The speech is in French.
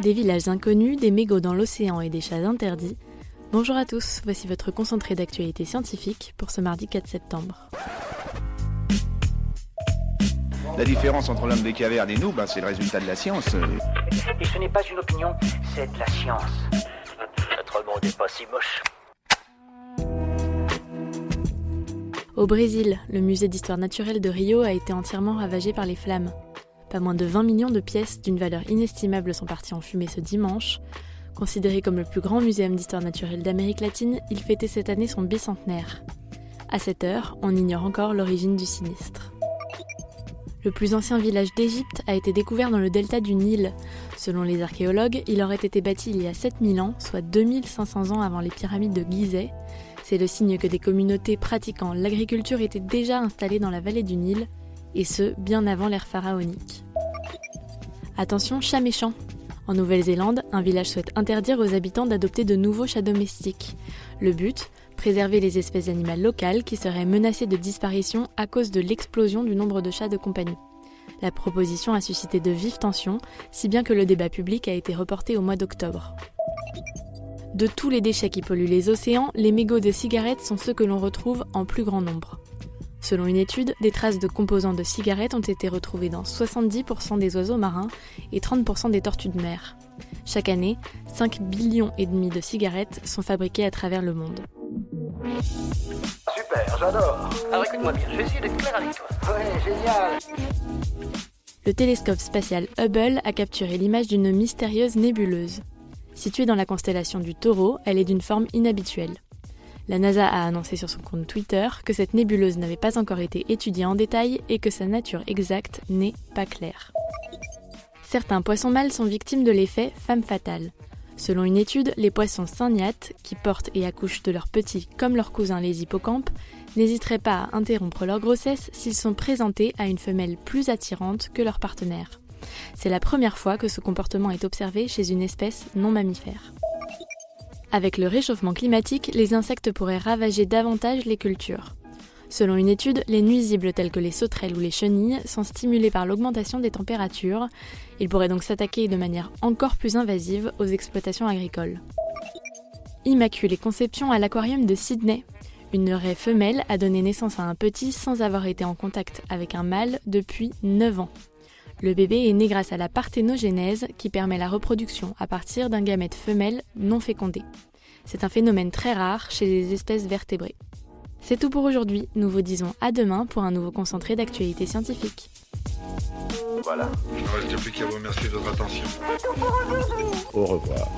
Des villages inconnus, des mégots dans l'océan et des chats interdits. Bonjour à tous, voici votre concentré d'actualité scientifique pour ce mardi 4 septembre. La différence entre l'homme des cavernes et nous, c'est le résultat de la science. Et ce n'est pas une opinion, c'est de la science. Notre monde n'est pas si moche. Au Brésil, le musée d'histoire naturelle de Rio a été entièrement ravagé par les flammes. Pas moins de 20 millions de pièces d'une valeur inestimable sont parties en fumée ce dimanche. Considéré comme le plus grand muséum d'histoire naturelle d'Amérique latine, il fêtait cette année son bicentenaire. À cette heure, on ignore encore l'origine du sinistre. Le plus ancien village d'Égypte a été découvert dans le delta du Nil. Selon les archéologues, il aurait été bâti il y a 7000 ans, soit 2500 ans avant les pyramides de Gizeh. C'est le signe que des communautés pratiquant l'agriculture étaient déjà installées dans la vallée du Nil, et ce, bien avant l'ère pharaonique. Attention, chat méchant! En Nouvelle-Zélande, un village souhaite interdire aux habitants d'adopter de nouveaux chats domestiques. Le but ? Préserver les espèces animales locales qui seraient menacées de disparition à cause de l'explosion du nombre de chats de compagnie. La proposition a suscité de vives tensions, si bien que le débat public a été reporté au mois d'octobre. De tous les déchets qui polluent les océans, les mégots de cigarettes sont ceux que l'on retrouve en plus grand nombre. Selon une étude, des traces de composants de cigarettes ont été retrouvées dans 70% des oiseaux marins et 30% des tortues de mer. Chaque année, 5,5 billions de cigarettes sont fabriquées à travers le monde. Super, j'adore. Alors écoute-moi bien, je vais essayer d'être clair avec toi. Ouais, génial. Le télescope spatial Hubble a capturé l'image d'une mystérieuse nébuleuse. Située dans la constellation du Taureau, elle est d'une forme inhabituelle. La NASA a annoncé sur son compte Twitter que cette nébuleuse n'avait pas encore été étudiée en détail et que sa nature exacte n'est pas claire. Certains poissons mâles sont victimes de l'effet femme fatale. Selon une étude, les poissons syngnathes, qui portent et accouchent de leurs petits comme leurs cousins les hippocampes, n'hésiteraient pas à interrompre leur grossesse s'ils sont présentés à une femelle plus attirante que leur partenaire. C'est la première fois que ce comportement est observé chez une espèce non mammifère. Avec le réchauffement climatique, les insectes pourraient ravager davantage les cultures. Selon une étude, les nuisibles tels que les sauterelles ou les chenilles sont stimulés par l'augmentation des températures. Ils pourraient donc s'attaquer de manière encore plus invasive aux exploitations agricoles. Immaculée conception à l'aquarium de Sydney. Une raie femelle a donné naissance à un petit sans avoir été en contact avec un mâle depuis 9 ans. Le bébé est né grâce à la parthénogénèse qui permet la reproduction à partir d'un gamète femelle non fécondé. C'est un phénomène très rare chez les espèces vertébrées. C'est tout pour aujourd'hui, nous vous disons à demain pour un nouveau concentré d'actualité scientifique. Voilà. Il ne reste plus qu'à vous remercier de votre attention. Au revoir.